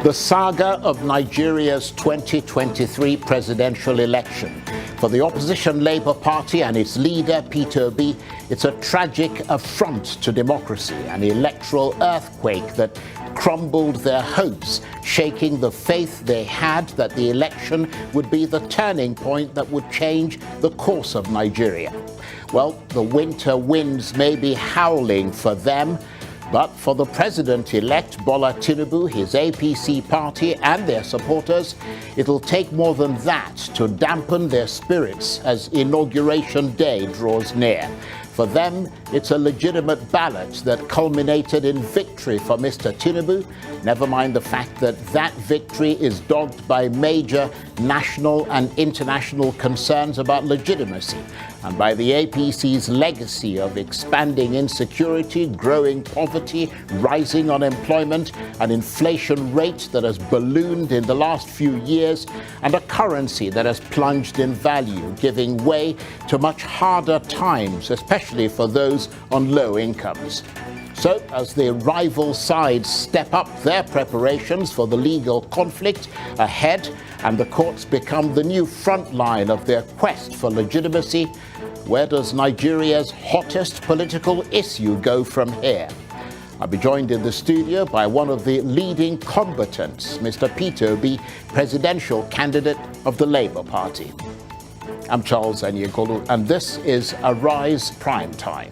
The saga of Nigeria's 2023 presidential election. For the opposition Labour Party and its leader, Peter Obi, it's a tragic affront to democracy, an electoral earthquake that crumbled their hopes, shaking the faith they had that the election would be the turning point that would change the course of Nigeria. Well, the winter winds may be howling for them, but for the president-elect Bola Tinubu, his APC party and their supporters, it'll take more than that to dampen their spirits as Inauguration Day draws near. For them, it's a legitimate ballot that culminated in victory for Mr. Tinubu, never mind the fact that that victory is dogged by major national and international concerns about legitimacy, and by the APC's legacy of expanding insecurity, growing poverty, rising unemployment, an inflation rate that has ballooned in the last few years, and a currency that has plunged in value, giving way to much harder times, especially for those on low incomes. So, as the rival sides step up their preparations for the legal conflict ahead, and the courts become the new front line of their quest for legitimacy, where does Nigeria's hottest political issue go from here? I'll be joined in the studio by one of the leading combatants, Mr. Peter Obi, presidential candidate of the Labour Party. I'm Charles Anyekolu, and this is Arise Prime Time.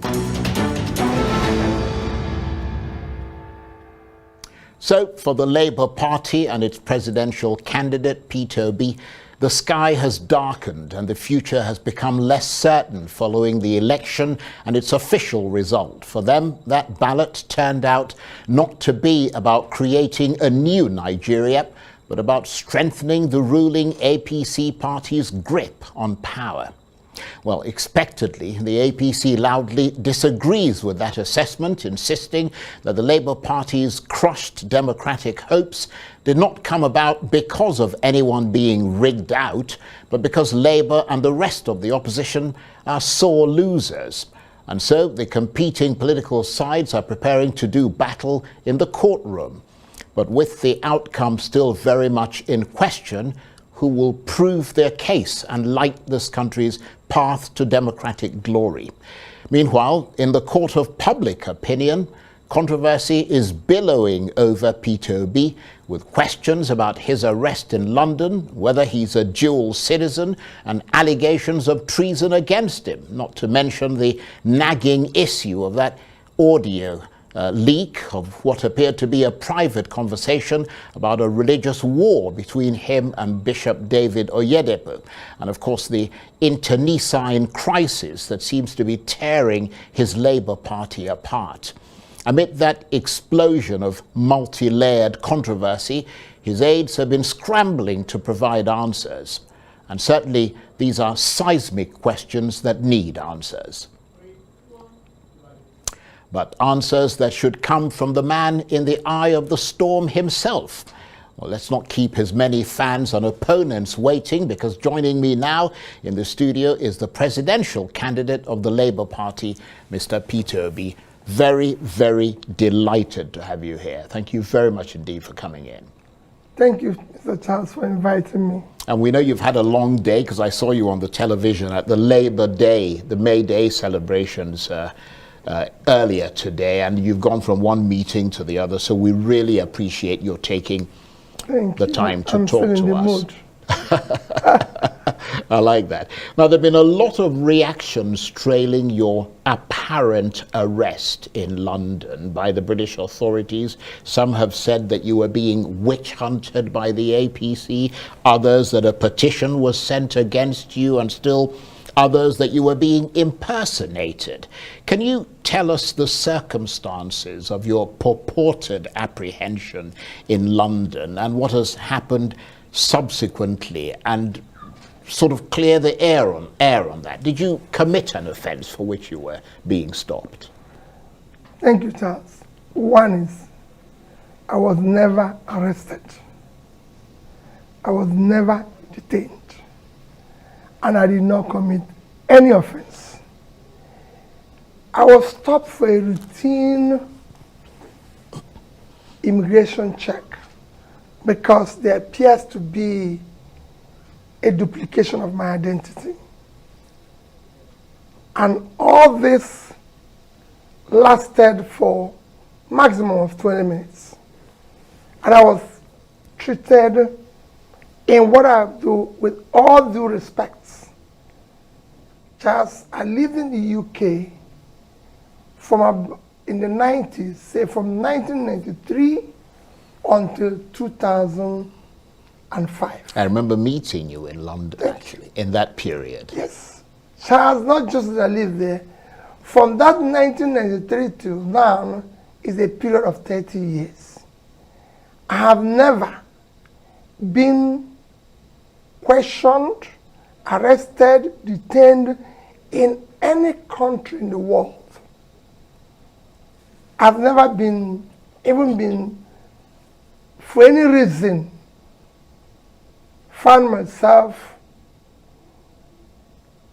So, for the Labour Party and its presidential candidate, Peter Obi, the sky has darkened and the future has become less certain following the election and its official result. For them, that ballot turned out not to be about creating a new Nigeria, but about strengthening the ruling APC party's grip on power. Well, expectedly, the APC loudly disagrees with that assessment, insisting that the Labour Party's crushed democratic hopes did not come about because of anyone being rigged out, but because Labour and the rest of the opposition are sore losers. And so the competing political sides are preparing to do battle in the courtroom. But with the outcome still very much in question, who will prove their case and light this country's path to democratic glory? Meanwhile, in the court of public opinion, controversy is billowing over Peter Obi, with questions about his arrest in London, whether he's a dual citizen, and allegations of treason against him, not to mention the nagging issue of that audio leak of what appeared to be a private conversation about a religious war between him and Bishop David Oyedepo, and of course the internecine crisis that seems to be tearing his Labour Party apart. Amid that explosion of multi-layered controversy, his aides have been scrambling to provide answers, and certainly these are seismic questions that need answers. But answers that should come from the man in the eye of the storm himself. Well, let's not keep his many fans and opponents waiting, because joining me now in the studio is the presidential candidate of the Labour Party, Mr. Peter Obi. Very, very delighted to have you here. Thank you very much indeed for coming in. Thank you, Mr. Charles, for inviting me. And we know you've had a long day, because I saw you on the television at the Labour Day, the May Day celebrations earlier today, and you've gone from one meeting to the other, so we really appreciate your taking the time to talk to us. I like that. Now, there have been a lot of reactions trailing your apparent arrest in London by the British authorities. Some have said that you were being witch hunted by the APC, others that a petition was sent against you, and still others that you were being impersonated. Can you tell us the circumstances of your purported apprehension in London and what has happened subsequently, and sort of clear the air on that? Did you commit an offence for which you were being stopped? Thank you, Charles. One is, I was never arrested. I was never detained. And I did not commit any offense. I was stopped for a routine immigration check because there appears to be a duplication of my identity. And all this lasted for maximum of 20 minutes. And I was treated in what I do with all due respect. Charles, I lived in the UK in the 90s, say from 1993 until 2005. I remember meeting you in London, actually, in that period. Yes. Charles, not just that I lived there, from that 1993 till now is a period of 30 years. I have never been questioned, arrested, detained in any country in the world. I've never been, for any reason, found myself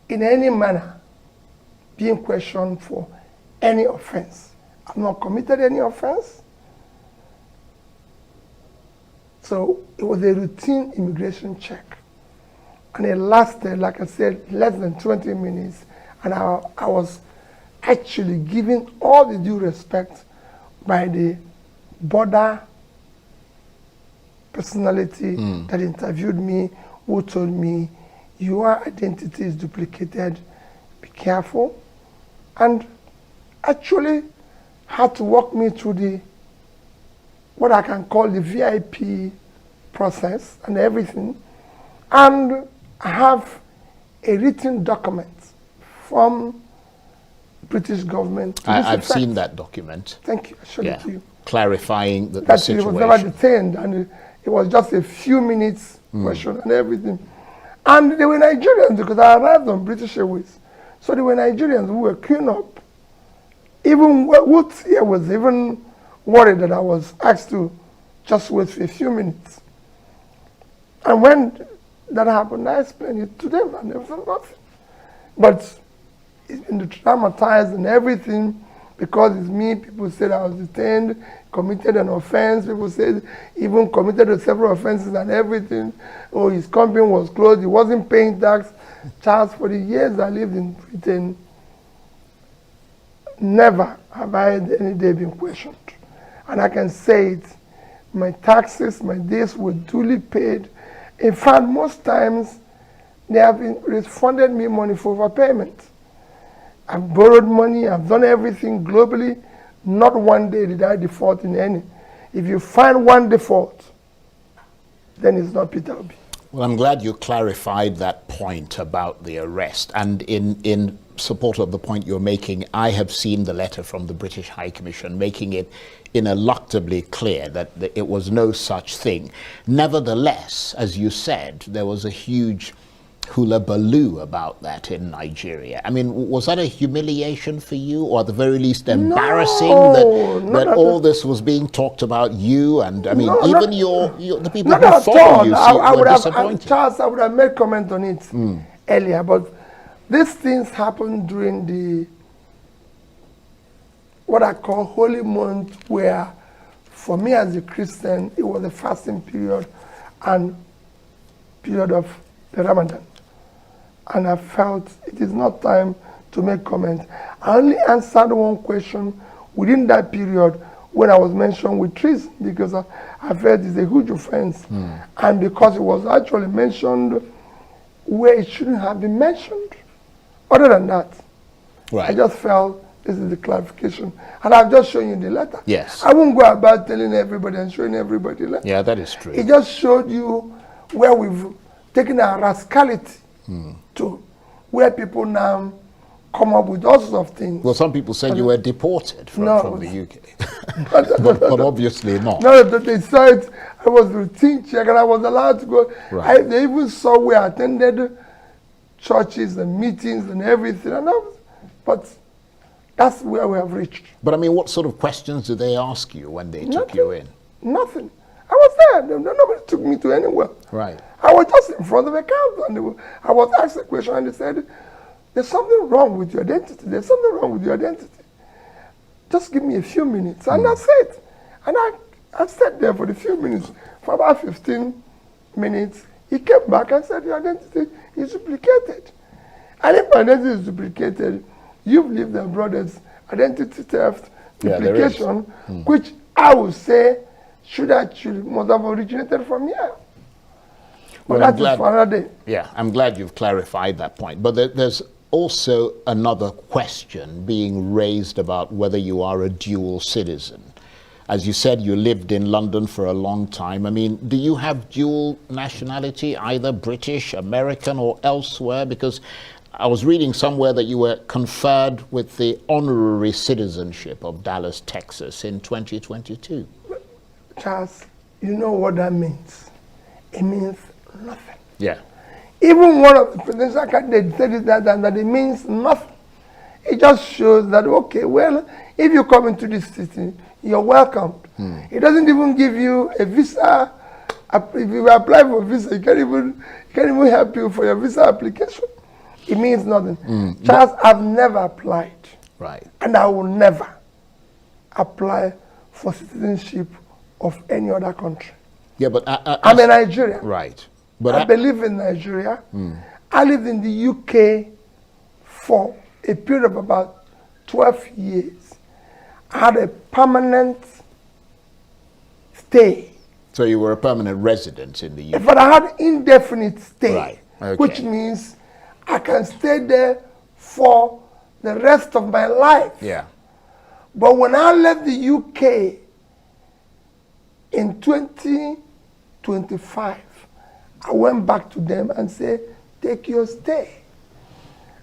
in any manner being questioned for any offense. I've not committed any offense. So it was a routine immigration check. And it lasted, like I said, less than 20 minutes. And I was actually given all the due respect by the border personality that interviewed me, who told me, your identity is duplicated, be careful. And actually had to walk me through what I can call the VIP process and everything. And I have a written document from British government. I've seen that document. Thank you. I showed it to you. Clarifying the situation. He was never detained, and it was just a few minutes question and everything. And they were Nigerians because I arrived on British Airways. So they were Nigerians who were queuing up. Even Woods here was even worried that I was asked to just wait for a few minutes. And when that happened, I explained it to them, and there was nothing. But it's been traumatized and everything because it's me. People said I was detained, committed an offense. People said even committed several offenses and everything. Oh, his company was closed. He wasn't paying tax. Charles, for the years I lived in Britain, never have I had any day been questioned. And I can say it, my taxes, my days were duly paid. In fact, most times they have refunded me money for overpayment. I've borrowed money, I've done everything globally. Not one day did I default in any. If you find one default, then it's not Peter Obi. Well, I'm glad you clarified that point about the arrest. And in support of the point you're making, I have seen the letter from the British High Commission making it ineluctably clear that it was no such thing. Nevertheless, as you said, there was a huge hullabaloo about that in Nigeria. I mean, was that a humiliation for you, or at the very least embarrassing that all this was being talked about you, and I mean, even the people who follow you were disappointed? Charles, I would have made comment on it earlier, but these things happened during what I call holy month, where for me as a Christian, it was a fasting period and period of the Ramadan. And I felt it is not time to make comments. I only answered one question within that period when I was mentioned with treason, because I felt it's a huge offense. And because it was actually mentioned where it shouldn't have been mentioned. Other than that, I just felt this is the clarification. And I've just shown you the letter. Yes. I won't go about telling everybody and showing everybody the letter. Yeah, that is true. It just showed you where we've taken our rascality to, where people now come up with all sorts of things. Well, some people said you were deported from the UK. but obviously not. No, they said I was routine check and I was allowed to go. Right. They even saw where I attended churches and meetings and everything. But that's where we have reached. But I mean, what sort of questions did they ask you when they took you in? Nothing. I was there. Nobody took me to anywhere. Right. I was just in front of a counter, and I was asked a question, and they said, there's something wrong with your identity. There's something wrong with your identity. Just give me a few minutes, and that's it. And I sat there for a few minutes. For about 15 minutes, he came back and said, your identity is duplicated. And if my identity is duplicated, you've lived abroad as identity theft, duplication, which I would say must have originated from here. But Well, that is for another day. Yeah, I'm glad you've clarified that point. But there's also another question being raised about whether you are a dual citizen. As you said, you lived in London for a long time. I mean, do you have dual nationality, either British, American, or elsewhere? Because I was reading somewhere that you were conferred with the honorary citizenship of Dallas, Texas in 2022. Charles, you know what that means? It means nothing. Yeah. Even one of the presidential candidates said it that it means nothing. It just shows that, okay, well, if you come into this city, you're welcomed. It doesn't even give you a visa. If you apply for a visa, it can't even help you for your visa application. It means nothing. Charles, I've never applied. Right. And I will never apply for citizenship of any other country. Yeah, but I'm a Nigerian. Right. But I believe in Nigeria. I lived in the UK for a period of about 12 years. I had a permanent stay. So you were a permanent resident in the UK? But I had indefinite stay, right. Okay. Which means I can stay there for the rest of my life. Yeah. But when I left the UK in 2025, I went back to them and said, take your stay.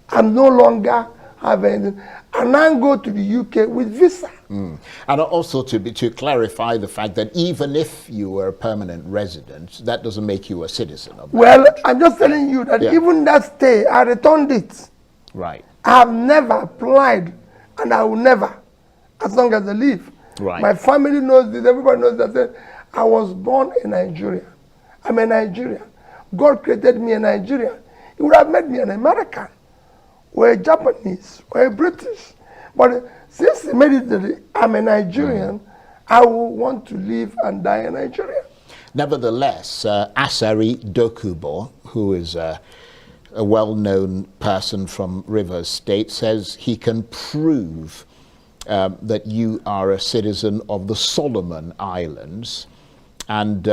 I'm no longer having, and I go to the UK with visa. And also to clarify the fact that even if you were a permanent resident, that doesn't make you a citizen of that country. I'm just telling you that even that stay, I returned it. Right. I have never applied, and I will never, as long as I live. Right. My family knows this, everybody knows that. I was born in Nigeria. I'm a Nigerian. God created me a Nigerian. He would have made me an American, or a Japanese, or a British. But since he made it that I'm a Nigerian, I will want to live and die in Nigeria. Nevertheless, Asari Dokubo, who is a well-known person from Rivers State, says he can prove that you are a citizen of the Solomon Islands, and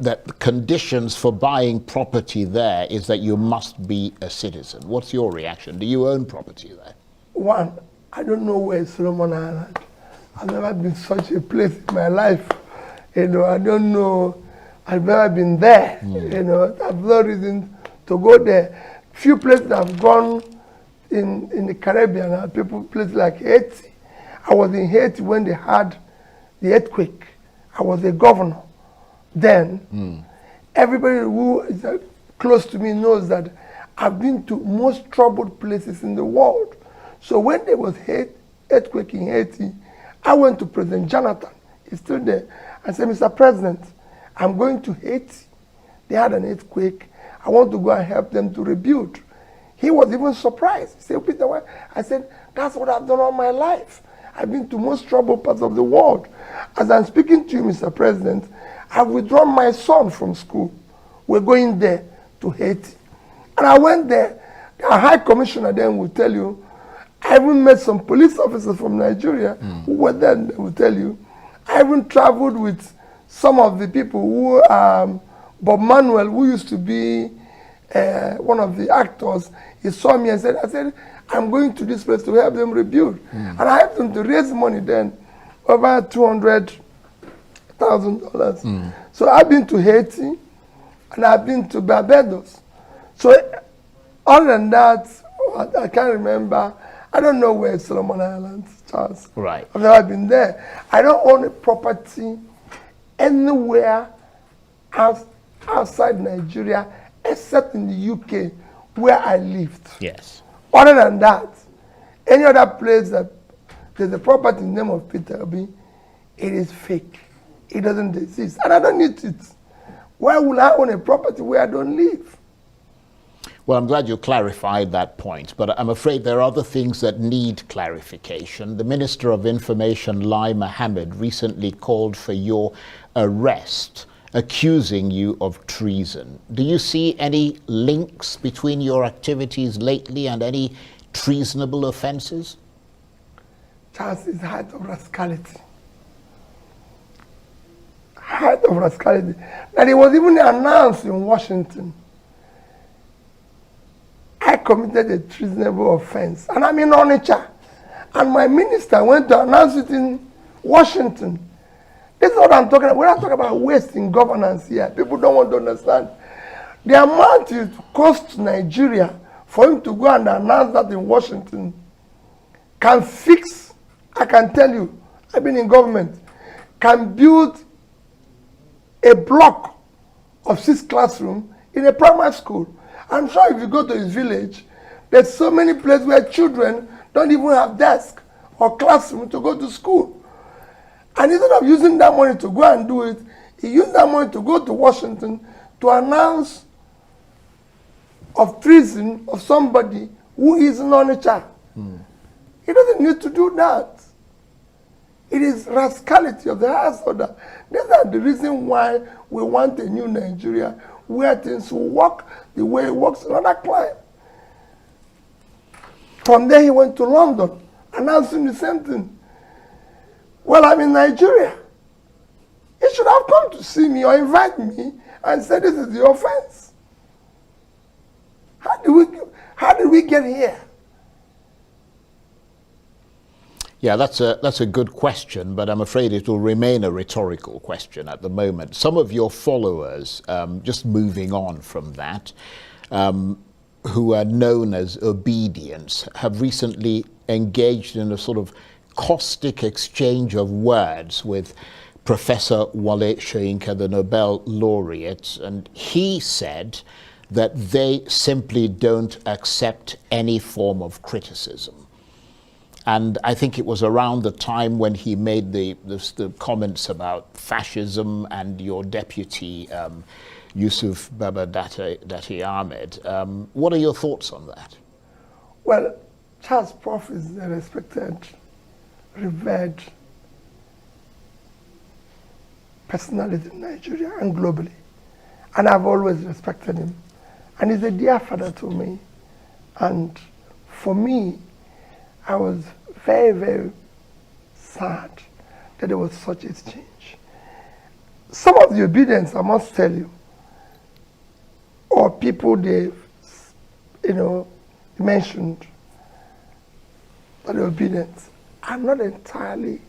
that the conditions for buying property there is that you must be a citizen. What's your reaction? Do you own property there? One, I don't know where is Solomon Island. I've never been such a place in my life. I don't know. I've never been there. I've no reason to go there. Few places I've gone in the Caribbean, places like Haiti. I was in Haiti when they had the earthquake. I was a governor. Then, everybody who is close to me knows that I've been to most troubled places in the world. So when there was earthquake in Haiti, I went to President Jonathan. He's still there. I said, Mr. President, I'm going to Haiti. They had an earthquake. I want to go and help them to rebuild. He was even surprised. He said, Peter, why? I said, that's what I've done all my life. I've been to most troubled parts of the world. As I'm speaking to you, Mr. President, I've withdrawn my son from school. We're going there to Haiti. And I went there. A high commissioner then will tell you, I even met some police officers from Nigeria who were there, and they will tell you. I even traveled with some of the people who, Bob Manuel, who used to be one of the actors, he saw me and said, I'm going to this place to help them rebuild. And I helped them to raise money then, over $200,000. So I've been to Haiti, and I've been to Barbados. So other than that, I can't remember. I don't know where Solomon Islands, Charles. Right. I've never been there. I don't own a property anywhere outside Nigeria, except in the UK, where I lived. Yes. Other than that, any other place that there's a property in the name of Peter Obi, it is fake. It doesn't exist. And I don't need it. Why would I own a property where I don't live? Well, I'm glad you clarified that point, but I'm afraid there are other things that need clarification. The Minister of Information, Lie Muhammed, recently called for your arrest, accusing you of treason. Do you see any links between your activities lately and any treasonable offences? Charles is height of rascality. Height of rascality. That it was even announced in Washington. I committed a treasonable offense, and I'm in Onitsha. And my minister went to announce it in Washington. This is what I'm talking about. We're not talking about waste in governance here. People don't want to understand. The amount it costs Nigeria for him to go and announce that in Washington can fix, I can tell you, I've been in government, can build a block of 6 classrooms in a primary school. I'm sure if you go to his village, there's so many places where children don't even have desk or classroom to go to school. And instead of using that money to go and do it, he used that money to go to Washington to announce of treason of somebody who is in Onitsha. He doesn't need to do that. It is rascality of the highest order. These are the reason why we want a new Nigeria where things will work the way it works in other clime. From there he went to London, announcing the same thing. Well, I'm in Nigeria. He should have come to see me or invite me and say this is the offense. How did we get here? Yeah, that's a good question, but I'm afraid it will remain a rhetorical question at the moment. Some of your followers, just moving on from that, who are known as obedience, have recently engaged in a sort of caustic exchange of words with Professor Wale Soyinka, the Nobel laureate, and he said that they simply don't accept any form of criticism. And I think it was around the time when he made the comments about fascism and your deputy, Yusuf Baba Dati Ahmed. What are your thoughts on that? Well, Charles Prof is a respected, revered personality in Nigeria and globally. And I've always respected him. And he's a dear father to me. And for me, I was very, very sad that there was such a change. Some of the obedience, I must tell you, or people they, mentioned that the obedience are not entirely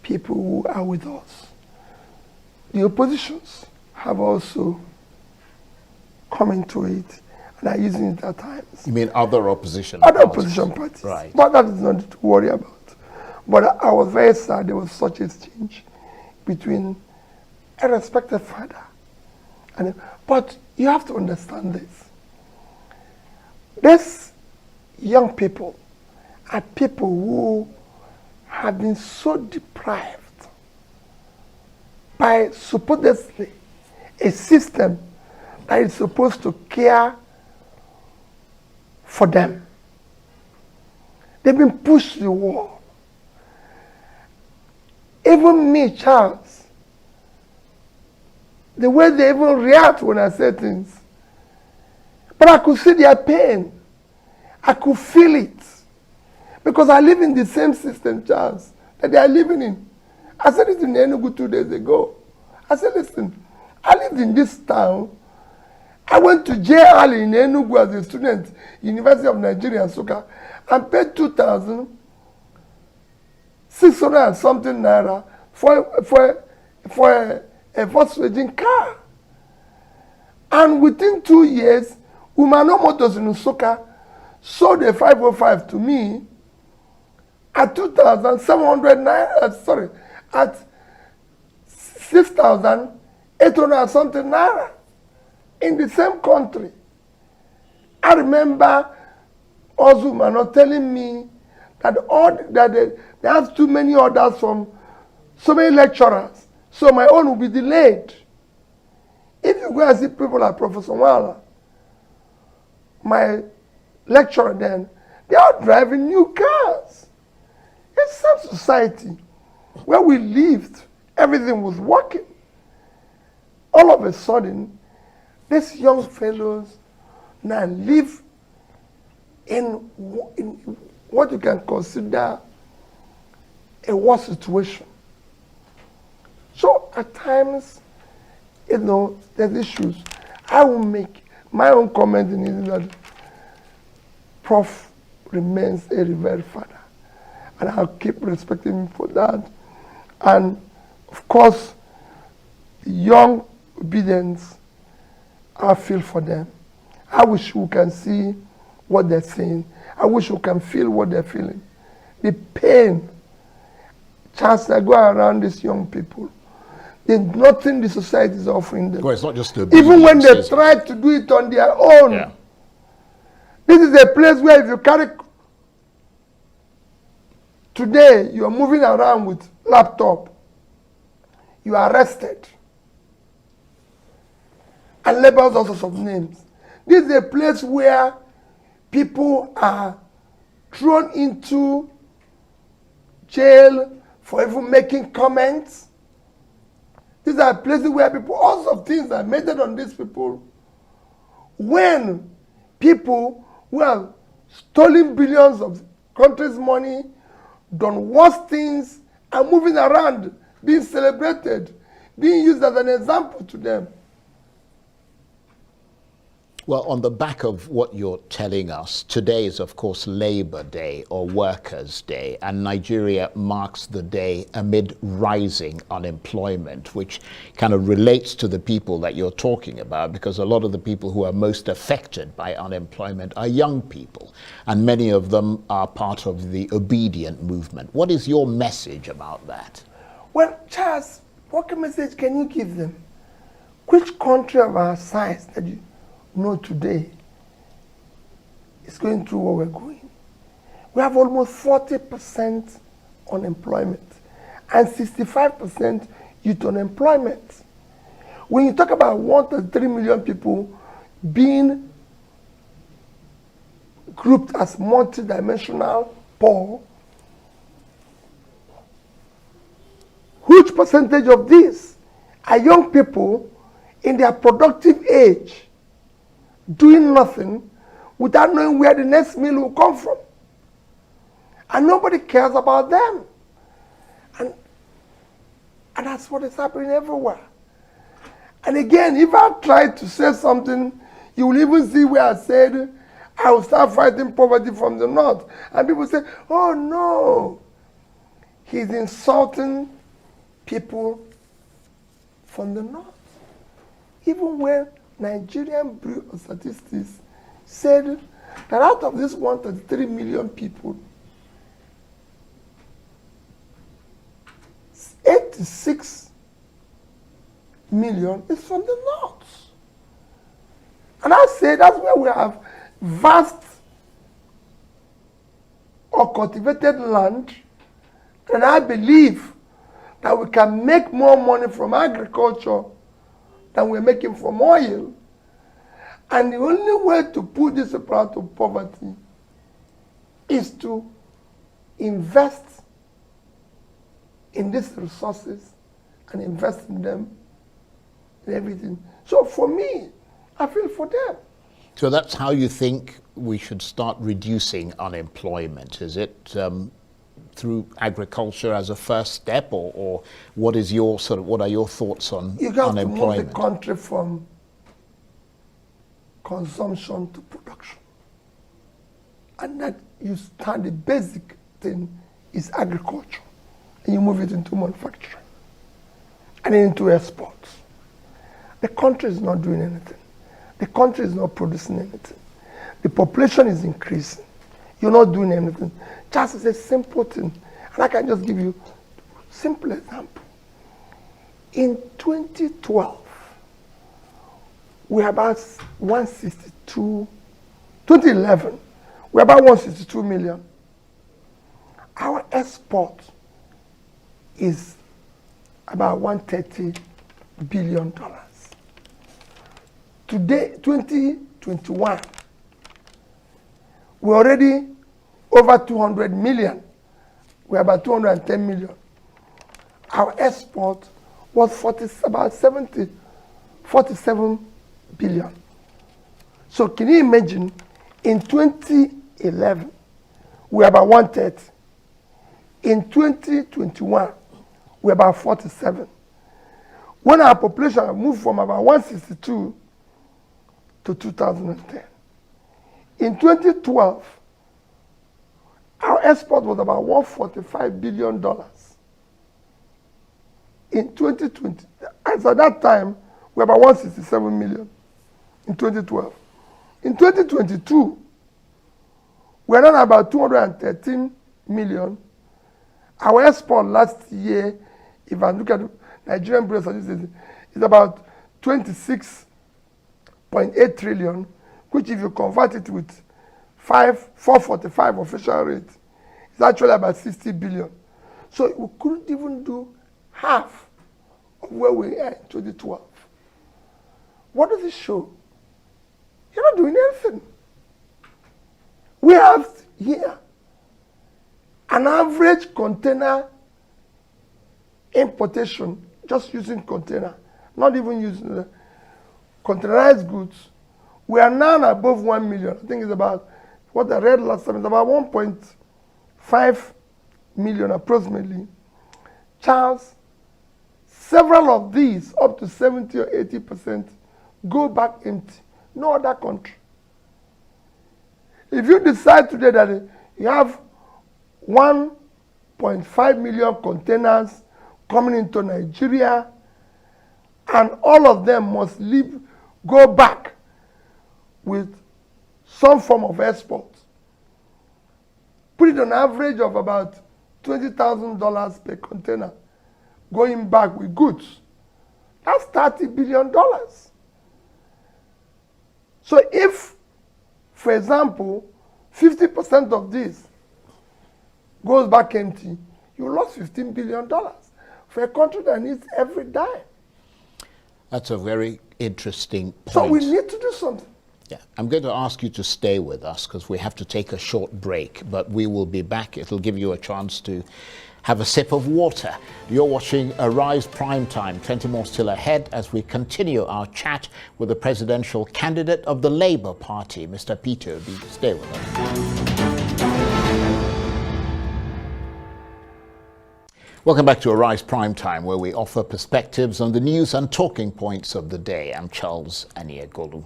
people who are with us. The oppositions have also come into it and are using it at times. You mean other opposition Other parties? opposition parties. Right. But that is not to worry about. But I was very sad there was such a change between a respected father but you have to understand this. These young people are people who have been so deprived by supposedly a system that is supposed to care for them. They've been pushed to the wall. Even me, Charles, the way they even react when I say things. But I could see their pain. I could feel it. Because I live in the same system, Charles, that they are living in. I said it in Enugu 2 days ago. I said, listen, I lived in this town. I went to JL in Enugu as a student, University of Nigeria, Nsukka, and paid 2,600 and something naira for a Volkswagen car. And within 2 years, Umano Motors in Nsukka sold a 505 to me at 2,700 naira, at 6,800 and something naira in the same country. I remember Ozumano telling me that they have too many orders from so many lecturers, so my own will be delayed. If you go and see people like Professor Wala, my lecturer then, they are driving new cars. It's some society where we lived, everything was working. All of a sudden, these young fellows now live in what you can consider a war situation. So at times, there's issues. I will make my own comment in it that Prof remains a revered father, and I'll keep respecting him for that. And of course, the young obedience, I feel for them. I wish we can see what they're saying. I wish we can feel what they're feeling. The pain, chance I go around these young people, there's nothing the society is offering them. Well, it's not just even when they try to do it on their own. Yeah. This is a place where if you carry today, you are moving around with laptop, you are arrested and labeled all sorts of names. This is a place where people are thrown into jail for even making comments. These are places where people, all sorts of things are meted on these people. When people who have stolen billions of country's money, done worse things, are moving around, being celebrated, being used as an example to them. Well, on the back of what you're telling us, today is, of course, Labor Day or Workers' Day, and Nigeria marks the day amid rising unemployment, which kind of relates to the people that you're talking about, because a lot of the people who are most affected by unemployment are young people, and many of them are part of the obedient movement. What is your message about that? Well, Charles, what message can you give them? Which country of our size that you know today is going through what we're going? We have almost 40% unemployment and 65% youth unemployment. When you talk about 1.3 million people being grouped as multidimensional poor, huge percentage of these are young people in their productive age, doing nothing without knowing where the next meal will come from. And nobody cares about them. And that's what is happening everywhere. And again, if I try to say something, you will even see where I said, I will start fighting poverty from the north. And people say, oh no, he's insulting people from the north. Even when Nigerian Bureau of Statistics said that out of this 133 million people, 86 million is from the north. And I say that's where we have vast or cultivated land, and I believe that we can make more money from agriculture than we're making from oil. And the only way to put this people out of poverty is to invest in these resources and invest in them, in everything. So for me, I feel for them. So that's how you think we should start reducing unemployment, is it? Through agriculture as a first step, or what is your what are your thoughts on you have unemployment? to move the country from consumption to production. And that you start, the basic thing is agriculture. And you move it into manufacturing and then into exports. The country is not doing anything. The country is not producing anything. The population is increasing. You're not doing anything. Just as a simple thing. And I can just give you a simple example. In 2012, we are about 162, 2011, we're about 162 million. Our export is about $130 billion. Today, 2021, We're already over 200 million. We're about 210 million. Our export was about 47 billion. So can you imagine, in 2011, we're about 130. In 2021, we're about 47. When our population moved from about 162 to 2010. In 2012, our export was about $145 billion. In 2020, as at that time, we were about 167 million in 2012. In 2022, we are now about 213 million. Our export last year, if I look at Nigerian Bureau of Statistics, is about 26.8 trillion, which if you convert it with 445 official rate, it's actually about 60 billion. So we couldn't even do half of where we are in 2012. What does it show? You're not doing anything. We have here an average container importation, just using container, not even using the containerized goods. We are now above 1 million. I think it's about, what I read last time, it's about 1.5 million approximately. Charles, several of these, up to 70 or 80%, go back empty. No other country. If you decide today that you have 1.5 million containers coming into Nigeria, and all of them must go back with some form of export, put it on average of about $20,000 per container going back with goods. That's $30 billion. So if, for example, 50% of this goes back empty, you lost $15 billion for a country that needs every dime. That's a very interesting point. So we need to do something. Yeah, I'm going to ask you to stay with us because we have to take a short break, but we will be back. It'll give you a chance to have a sip of water. You're watching Arise Primetime. 20 more still ahead as we continue our chat with the presidential candidate of the Labour Party, Mr. Peter Obi. Stay with us. Welcome back to Arise Primetime, where we offer perspectives on the news and talking points of the day. I'm Charles Aniegolu.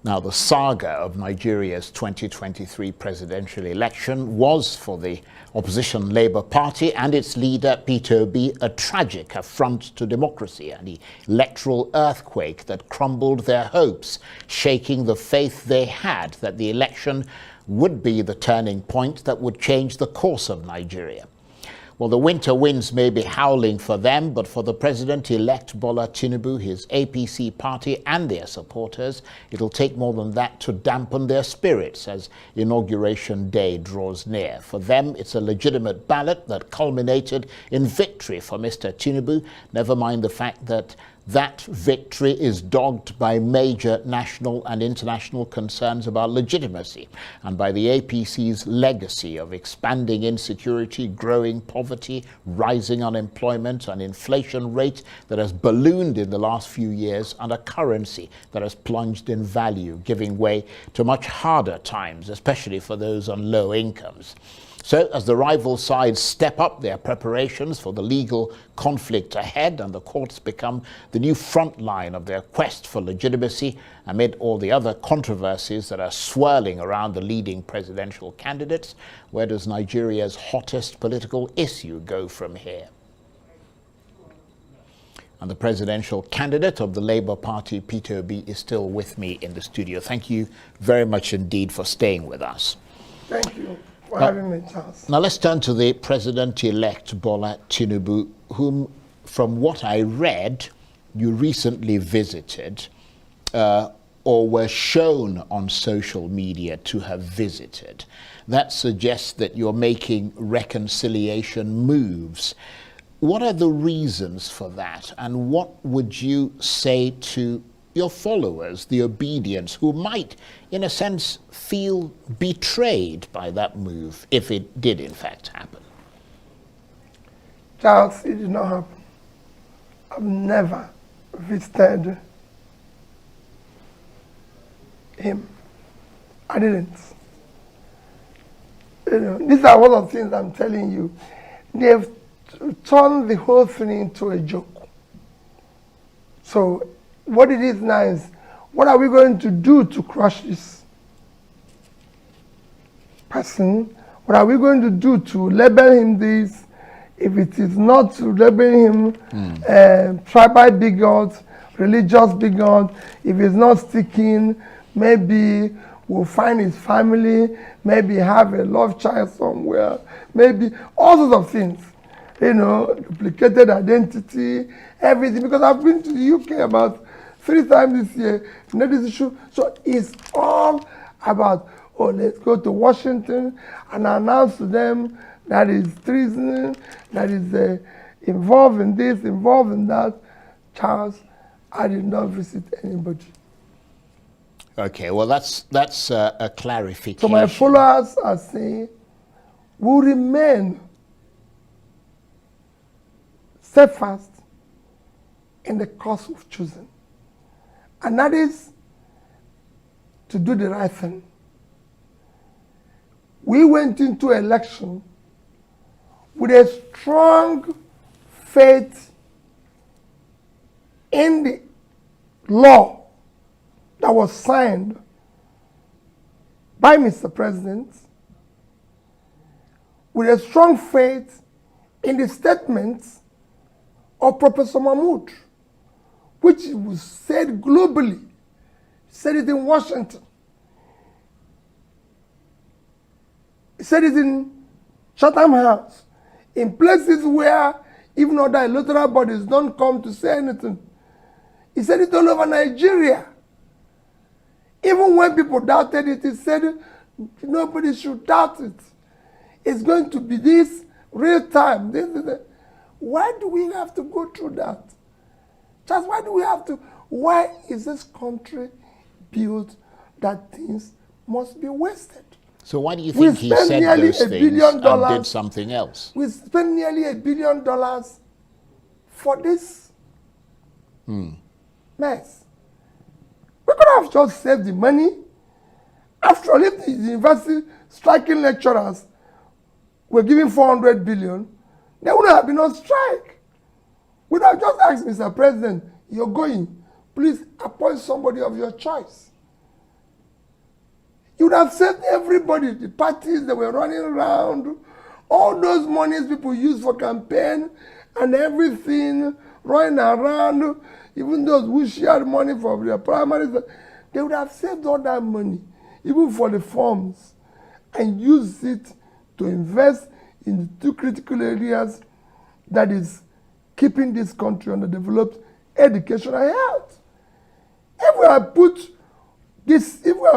Now, the saga of Nigeria's 2023 presidential election was, for the opposition Labour Party and its leader, Peter Obi, a tragic affront to democracy, an electoral earthquake that crumbled their hopes, shaking the faith they had that the election would be the turning point that would change the course of Nigeria. Well, the winter winds may be howling for them, but for the president-elect Bola Tinubu, his APC party and their supporters, it'll take more than that to dampen their spirits as Inauguration Day draws near. For them, it's a legitimate ballot that culminated in victory for Mr. Tinubu, never mind the fact that that victory is dogged by major national and international concerns about legitimacy and by the APC's legacy of expanding insecurity, growing poverty, rising unemployment, an inflation rate that has ballooned in the last few years, and a currency that has plunged in value, giving way to much harder times, especially for those on low incomes. So as the rival sides step up their preparations for the legal conflict ahead and the courts become the new front line of their quest for legitimacy amid all the other controversies that are swirling around the leading presidential candidates, where does Nigeria's hottest political issue go from here? And the presidential candidate of the Labour Party, Peter Obi, is still with me in the studio. Thank you very much indeed for staying with us. Thank you for having me, Charles. Now let's turn to the president-elect Bola Tinubu, whom, from what I read, you recently visited or were shown on social media to have visited. That suggests that you're making reconciliation moves. What are the reasons for that, and what would you say to your followers, the obedience, who might, in a sense, feel betrayed by that move, if it did in fact happen? Charles, it did not happen. I've never visited him. I didn't. You know, these are one of the things I'm telling you. They've turned the whole thing into a joke. So what it is now is, what are we going to do to crush this person? What are we going to do to label him this? If it is not to label him tribal bigot, religious bigot, if it's not sticking, maybe we'll find his family, maybe have a love child somewhere, maybe all sorts of things. You know, duplicated identity, everything. Because I've been to the UK about 3 times this year, not this issue. So it's all about, oh, let's go to Washington and announce to them that is treason, that is involved in this, involved in that. Charles, I did not visit anybody. Okay, well, that's a clarification. So my followers are saying, will remain steadfast in the course we've chosen. And that is to do the right thing. We went into election with a strong faith in the law that was signed by Mr. President, with a strong faith in the statements of Professor Mahmoud, which was said globally, said it in Washington, said it in Chatham House, in places where even other electoral bodies don't come to say anything. He said it all over Nigeria. Even when people doubted it, he said nobody should doubt it. It's going to be this real time. Why do we have to go through that? Just why do we have to? Why is this country built that things must be wasted? So why do you think he said those things and did something else? We spent nearly $1 billion for this mess. We could have just saved the money. After all, if the university striking lecturers were giving 400 billion, there wouldn't have been on strike. We'd have just asked Mr. President, you're going, please appoint somebody of your choice. You would have saved everybody, the parties that were running around, all those monies people use for campaign and everything, running around, even those who shared money for their primaries, they would have saved all that money, even for the forms, and use it to invest in the 2 critical areas that is keeping this country underdeveloped: education and health. If we have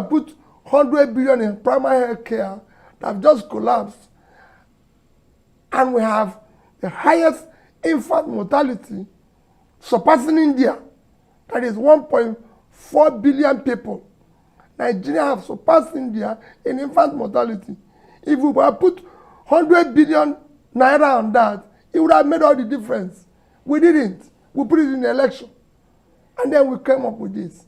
put 100 billion in primary health care that have just collapsed, and we have the highest infant mortality, surpassing India, that is 1.4 billion people. Nigeria have surpassed India in infant mortality. If we had put 100 billion naira on that, it would have made all the difference. We didn't. We put it in the election. And then we came up with this.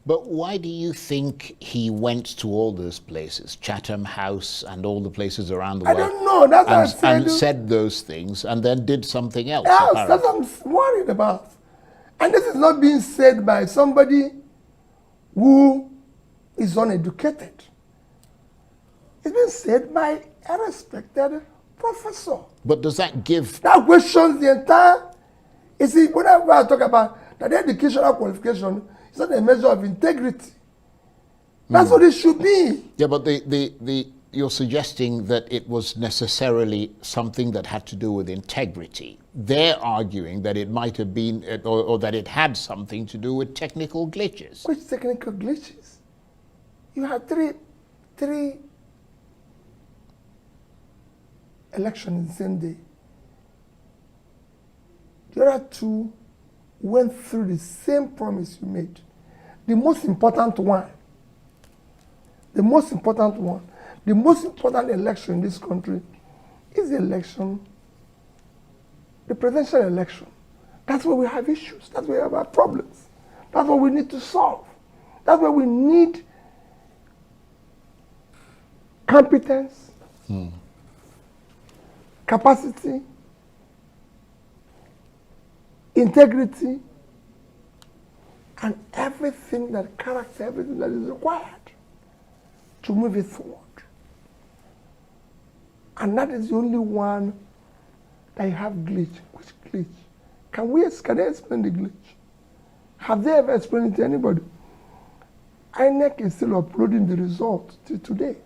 But why do you think he went to all those places, Chatham House and all the places around the world? I don't know. That's what I said. And said those things and then did something else? Yes, that's what I'm worried about. And this is not being said by somebody who is uneducated. It's been said by a respected professor. But does that give... That questions the entire... You see, whenever I talk about that educational qualification, it's not a measure of integrity. That's what it should be. Yeah, but you're suggesting that it was necessarily something that had to do with integrity. They're arguing that it might have been, or that it had something to do with technical glitches. Which technical glitches? You had three elections the same day. The other 2 went through the same promise you made. The most important one, the most important election in this country is the election, the presidential election. That's where we have issues. That's where we have our problems. That's what we need to solve. That's where we need competence, capacity, integrity, and everything that character, everything that is required to move it forward. And that is the only one that you have glitch. Which glitch? Can they explain the glitch? Have they ever explained it to anybody? INEC is still uploading the result till today.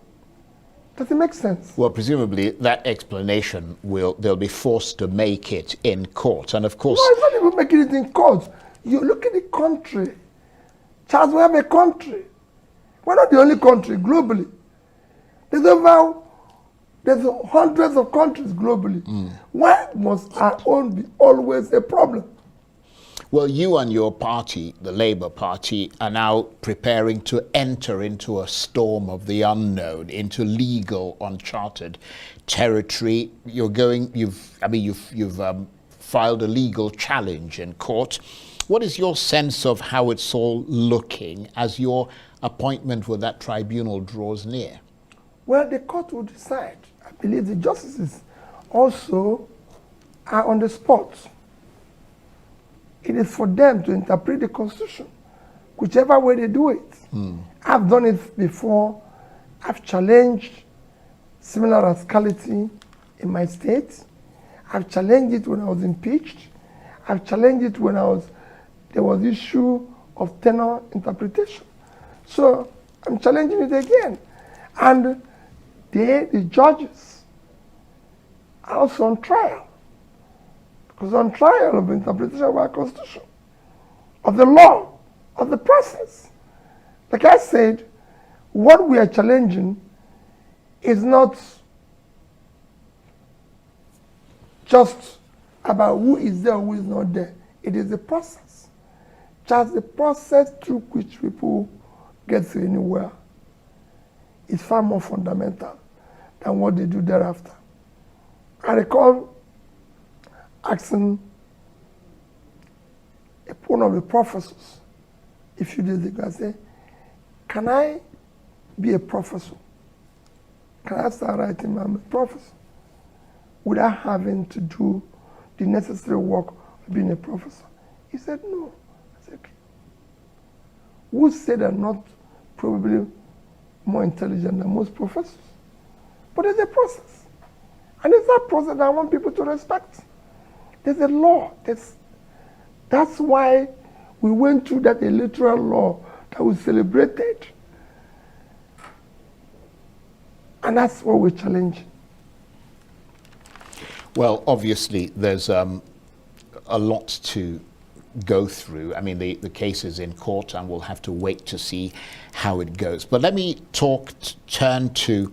Does it make sense? Well, presumably that explanation they'll be forced to make it in court. And of course... No, it's not even making it in court. You look at the country. Charles, we have a country. We're not the only country globally. There's hundreds of countries globally. Why must our own be always a problem? Well, you and your party, the Labour Party, are now preparing to enter into a storm of the unknown, into legal, uncharted territory. You've filed a legal challenge in court. What is your sense of how it's all looking as your appointment with that tribunal draws near? Well, the court will decide. I believe the justices also are on the spot. It is for them to interpret the Constitution, whichever way they do it. I've done it before. I've challenged similar rascality in my state. I've challenged it when I was impeached. I've challenged it when there was issue of tenor interpretation. So I'm challenging it again. And the judges are also on trial. Because on trial of interpretation of our Constitution, of the law, of the process. Like I said, what we are challenging is not just about who is there or who is not there. It is the process. Just the process through which people get to anywhere is far more fundamental than what they do thereafter. I recall asking one of the professors a few days ago, I said, can I be a professor? Can I start writing I'm a professor without having to do the necessary work of being a professor? He said, no. I said, okay. Who said I'm not probably more intelligent than most professors? But there's a process. And it's that process that I want people to respect. There's a law. That's why we went through that electoral law that we celebrated. And that's what we're challenging. Well, obviously, there's a lot to go through. I mean, the case is in court and we'll have to wait to see how it goes. But let me turn to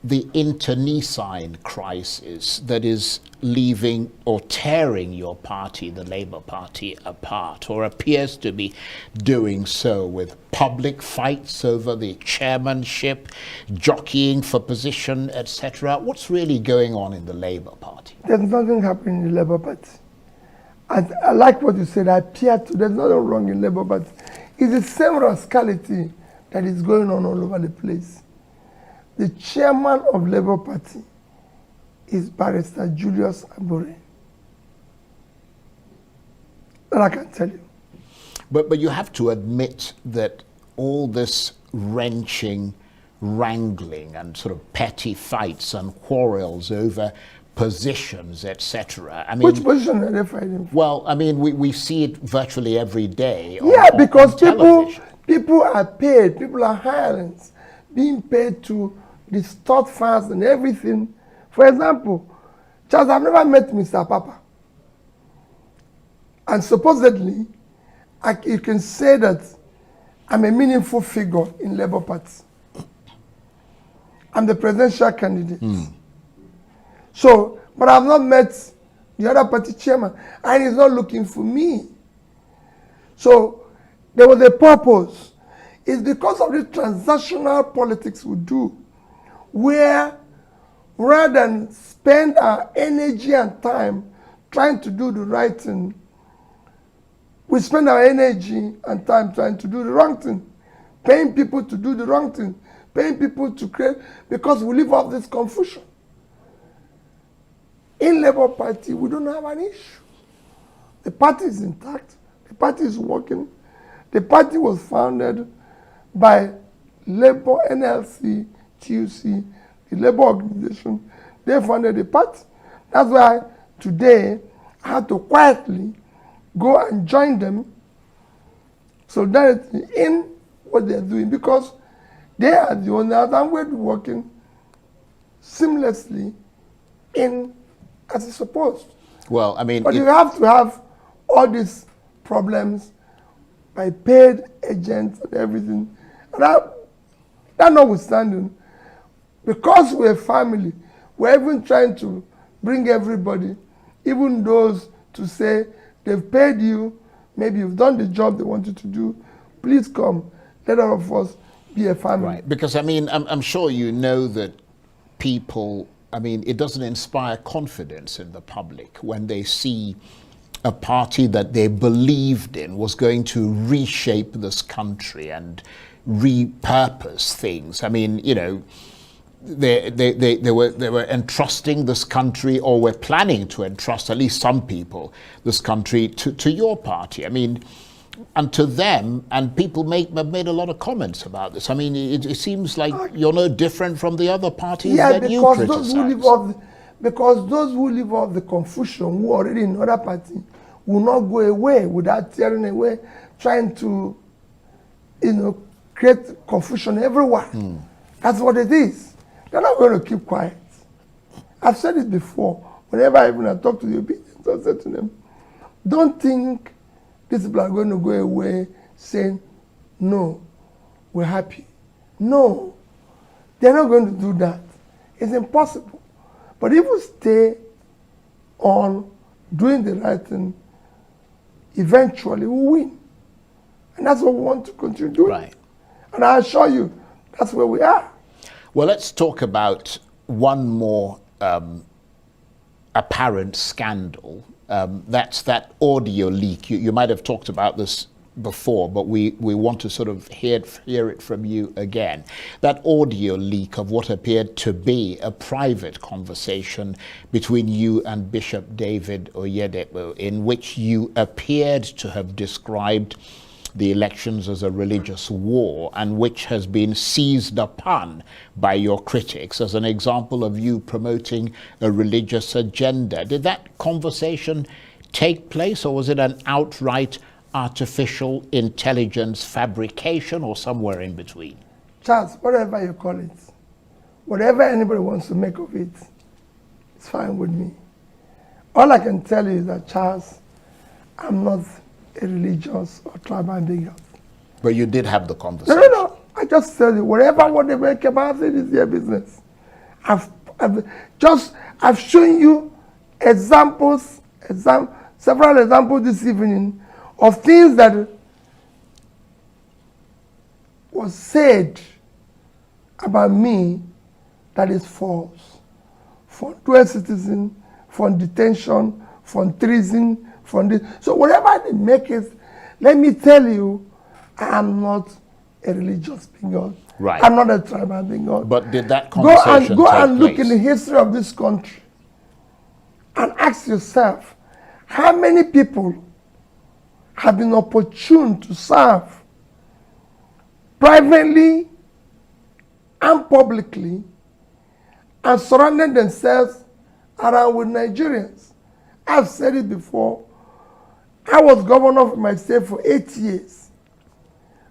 the internecine crisis that is leaving or tearing your party, the Labour Party, apart, or appears to be doing so, with public fights over the chairmanship, jockeying for position, etc. What's really going on in the Labour Party? There's nothing happening in the Labour Party. I like what you said. There's nothing wrong in Labour Party. It's the same rascality that is going on all over the place. The chairman of Labour Party is Barrister Julius Abure. That I can tell you. But you have to admit that all this wrenching, wrangling and sort of petty fights and quarrels over positions, etc. I mean, which position are they fighting for? Well, I mean, we see it virtually every day. Because people are paid, people are hirelings, being paid to distort facts and everything. For example, Charles, I've never met Mr. Papa. And supposedly, you can say that I'm a meaningful figure in Labour Party. I'm the presidential candidate. So, but I've not met the other party chairman, and he's not looking for me. So there was a purpose. It's because of the transactional politics we do, where rather than spend our energy and time trying to do the right thing, we spend our energy and time trying to do the wrong thing, paying people to do the wrong thing, paying people to create, because we live off this confusion. In Labour Party, we don't have an issue. The party is intact. The party is working. The party was founded by Labour, NLC, TUC, the Labour organization. They founded the party. That's why today I had to quietly go and join them solidarity in what they're doing, because they are the owners and we're working seamlessly in as it's supposed. Well, I mean, but you have to have all these problems by paid agents and everything. And that notwithstanding, because we're a family, we're even trying to bring everybody, even those to say they've paid you, maybe you've done the job they wanted to do, please come, let all of us be a family. Right, because I mean, I'm sure you know that people, I mean, it doesn't inspire confidence in the public when they see a party that they believed in was going to reshape this country and repurpose things. I mean, you know, they were entrusting this country, or were planning to entrust, at least some people, this country to your party. I mean, and to them, and people have made a lot of comments about this. I mean, it seems like you're no different from the other parties that you criticize. Because those who live off the confusion, who are already in other party, will not go away without tearing away, trying to, you know, create confusion everywhere. That's what it is. They're not going to keep quiet. I've said it before. Whenever I talk to the opinions, I said to them, don't think these people are going to go away saying, no, we're happy. No, they're not going to do that. It's impossible. But if we stay on doing the right thing, eventually we'll win. And that's what we want to continue doing. Right. And I assure you, that's where we are. Well, let's talk about one more apparent scandal. That's that audio leak. You might have talked about this before, but we want to sort of hear it from you again. That audio leak of what appeared to be a private conversation between you and Bishop David Oyedepo, in which you appeared to have described the elections as a religious war, and which has been seized upon by your critics as an example of you promoting a religious agenda. Did that conversation take place, or was it an outright artificial intelligence fabrication, or somewhere in between? Charles, whatever you call it, whatever anybody wants to make of it, it's fine with me. All I can tell you is that, Charles, I'm not a religious or tribal bigot. But you did have the conversation. No. I just tell you, whatever what they make about it is their business. I've shown you examples, several examples this evening of things that was said about me that is false. For dual citizen, for detention, for treason, from this. So whatever they make it, let me tell you, I am not a religious bigot. Right. I'm not a tribal bigot. But did that conversation go and take look in the history of this country and ask yourself, how many people have been opportune to serve privately and publicly and surrounded themselves around with Nigerians? I've said it before. I was governor of my state for 8 years.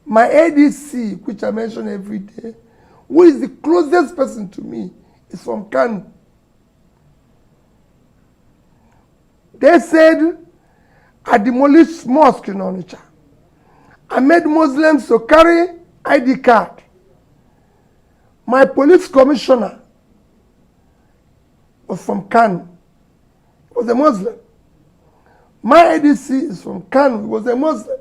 My ADC, which I mention every day, who is the closest person to me, is from Kano. They said, I demolished mosque in Onitsha. I made Muslims to carry ID card. My police commissioner was from Kano. was a Muslim. My ADC is from Kano, he was a Muslim.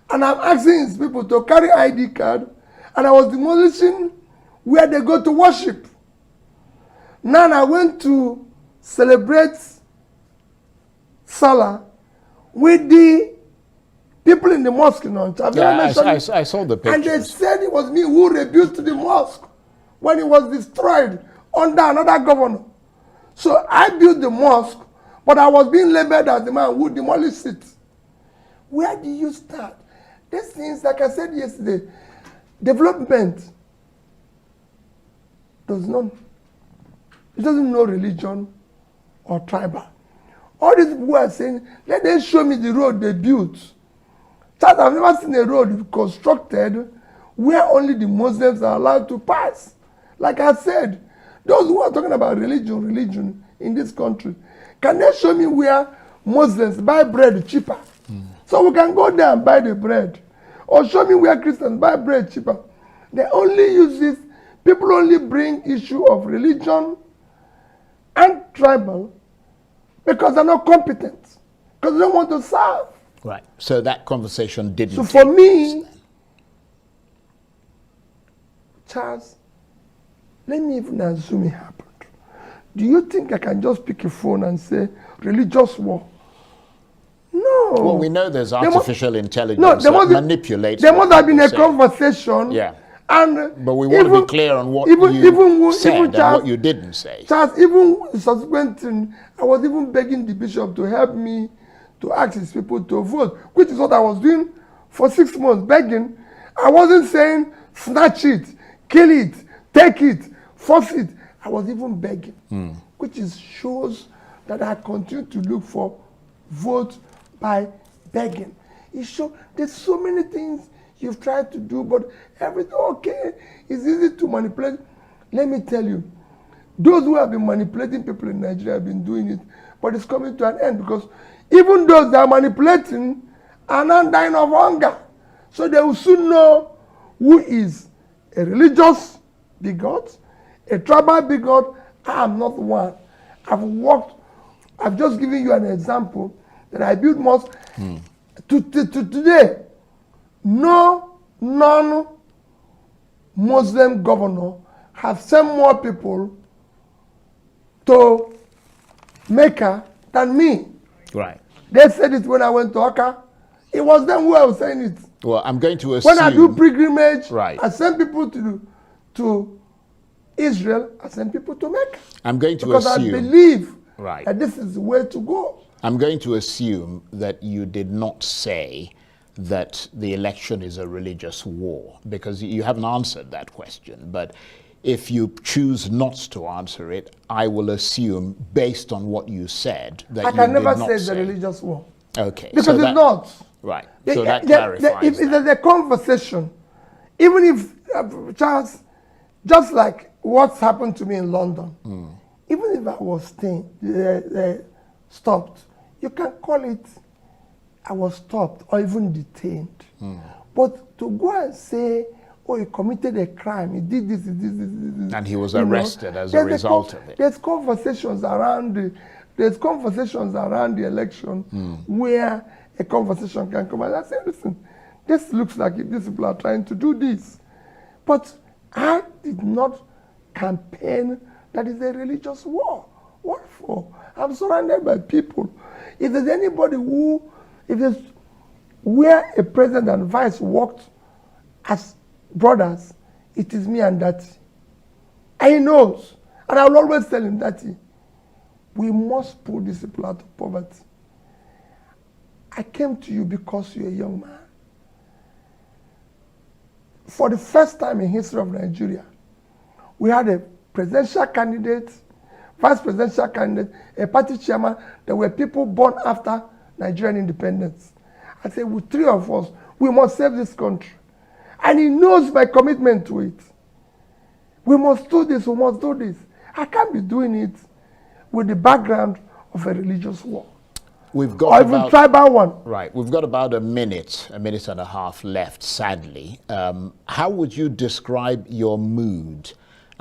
And I'm asking his people to carry ID card, and I was demolishing where they go to worship. Now I went to celebrate Salah with the people in the mosque in Onitsha. Yeah, I saw the pictures. And they said it was me who rebuilt the mosque when it was destroyed under another governor. So I built the mosque, but I was being labeled as the man who demolished it. Where do you start? These things, like I said yesterday, development it doesn't know religion or tribal. All these people are saying, let them show me the road they built. Chad, I've never seen a road constructed where only the Muslims are allowed to pass. Like I said, those who are talking about religion in this country, can they show me where Muslims buy bread cheaper? So we can go there and buy the bread. Or show me where Christians buy bread cheaper. They only use this. People only bring issue of religion and tribal because they're not competent. Because they don't want to serve. Right. So that conversation didn't. So for me, Charles, let me even assume it happened. Do you think I can just pick a phone and say religious war? No. Well, we know there's artificial intelligence that manipulates. There must have been a conversation. Yeah. But we want to be clear on what you said and what you didn't say. Charles, even subsequent, I was even begging the bishop to help me to ask his people to vote, which is what I was doing for 6 months, begging. I wasn't saying snatch it, kill it, take it, force it. I was even begging, which shows that I continue to look for vote by begging. It shows there's so many things you've tried to do, but everything, okay, it's easy to manipulate. Let me tell you, those who have been manipulating people in Nigeria have been doing it, but it's coming to an end because even those that are manipulating are not dying of hunger. So they will soon know who is a religious bigot, a tribal bigot. I am not one. I've just given you an example that I built mosque. To today, no non-Muslim governor have sent more people to Mecca than me. Right. They said it when I went to Akka. It was them who I was saying it. Well, I'm going to assume... When I do pilgrimage, right, I send people to Israel, I send people to Mecca. I'm going to because assume... I believe right, that this is the way to go. I'm going to assume that you did not say that the election is a religious war, because you haven't answered that question. But if you choose not to answer it, I will assume, based on what you said, that I can never say it's a religious war. Okay. Because it's not. Right. So that clarifies if there's a conversation, even if, Charles, just like what's happened to me in London, even if I was stopped, you can call it I was stopped or even detained. But to go and say, oh, he committed a crime, he did this, and he was arrested as a result of it. There's conversations around the election where a conversation can come and I say, listen, this looks like these people are trying to do this. But I did not campaign that is a religious war. What for? I'm surrounded by people. If there's anybody where a president and vice worked as brothers, it is me and Daddy. And he knows. And I will always tell him, Daddy, we must pull these people out of poverty. I came to you because you're a young man. For the first time in history of Nigeria, we had a presidential candidate, vice presidential candidate, a party chairman. There were people born after Nigerian independence. I said, with three of us, we must save this country. And he knows my commitment to it. We must do this, we must do this. I can't be doing it with the background of a religious war. We've got or even tribal one. Right. We've got about a minute and a half left, sadly. How would you describe your mood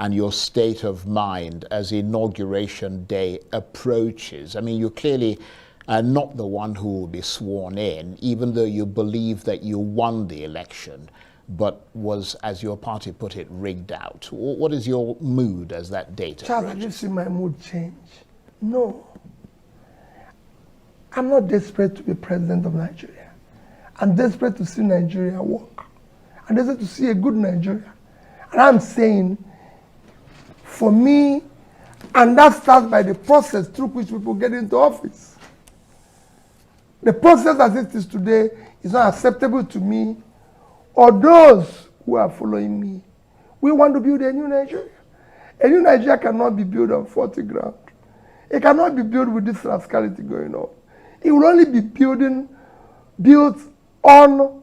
and your state of mind as Inauguration Day approaches? I mean, you're clearly not the one who will be sworn in, even though you believe that you won the election, but was, as your party put it, rigged out. What is your mood as that date Charles, approaches? have you seen my mood change? No. I'm not desperate to be president of Nigeria. I'm desperate to see Nigeria work. I'm desperate to see a good Nigeria. And I'm saying, for me, and that starts by the process through which people get into office. The process as it is today is not acceptable to me or those who are following me. We want to build a new Nigeria. A new Nigeria cannot be built on faulty ground. It cannot be built with this rascality going on. It will only be built on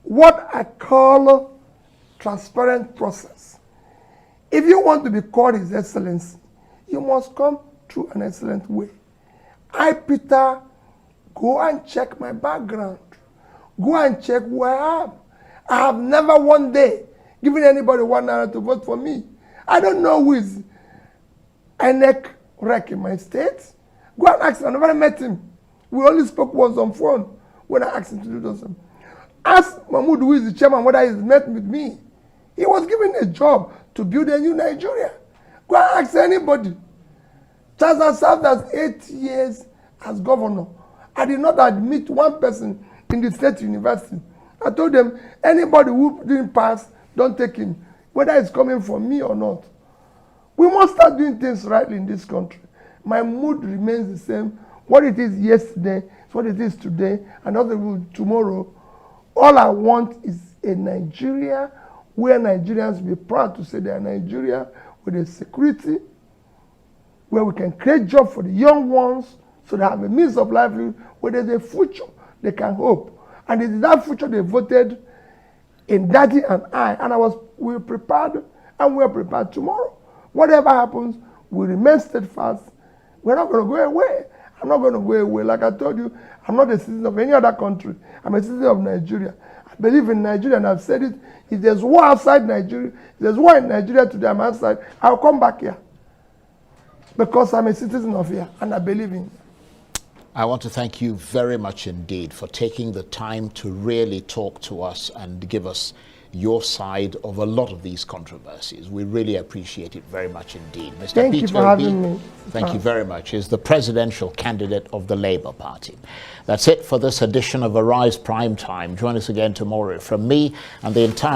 what I call transparent process. If you want to be called His Excellency, you must come through an excellent way. I, Peter, go and check my background. Go and check who I am. I have never one day given anybody $1 to vote for me. I don't know who is INEC rec in my state. Go and ask him. I never met him. We only spoke once on phone when I asked him to do something. Ask Mahmoud, who is the chairman, whether he's met with me. He was given a job to build a new Nigeria. Go and ask anybody. Charles has served as 8 years as governor. I did not admit one person in the state university. I told them, anybody who didn't pass, don't take him, whether it's coming from me or not. We must start doing things rightly in this country. My mood remains the same. What it is yesterday is what it is today, and not tomorrow. All I want is a Nigeria where Nigerians will be proud to say they are Nigeria, with a security, where we can create jobs for the young ones so they have a means of livelihood, where there's a future they can hope. And it is that future they voted in Daddy and I. And we were prepared, and we are prepared tomorrow. Whatever happens, we remain steadfast. We're not going to go away. I'm not going to go away. Like I told you, I'm not a citizen of any other country. I'm a citizen of Nigeria. I believe in Nigeria, and I've said it. If there's war outside Nigeria, if there's war in Nigeria today, I'm outside, I'll come back here. Because I'm a citizen of here, and I believe in it. I want to thank you very much indeed for taking the time to really talk to us and give us your side of a lot of these controversies. We really appreciate it very much indeed. Mr. Thank Peter you for having me. Thank you very much. Is the presidential candidate of the Labour Party. That's it for this edition of Arise Prime Time. Join us again tomorrow. From me and the entire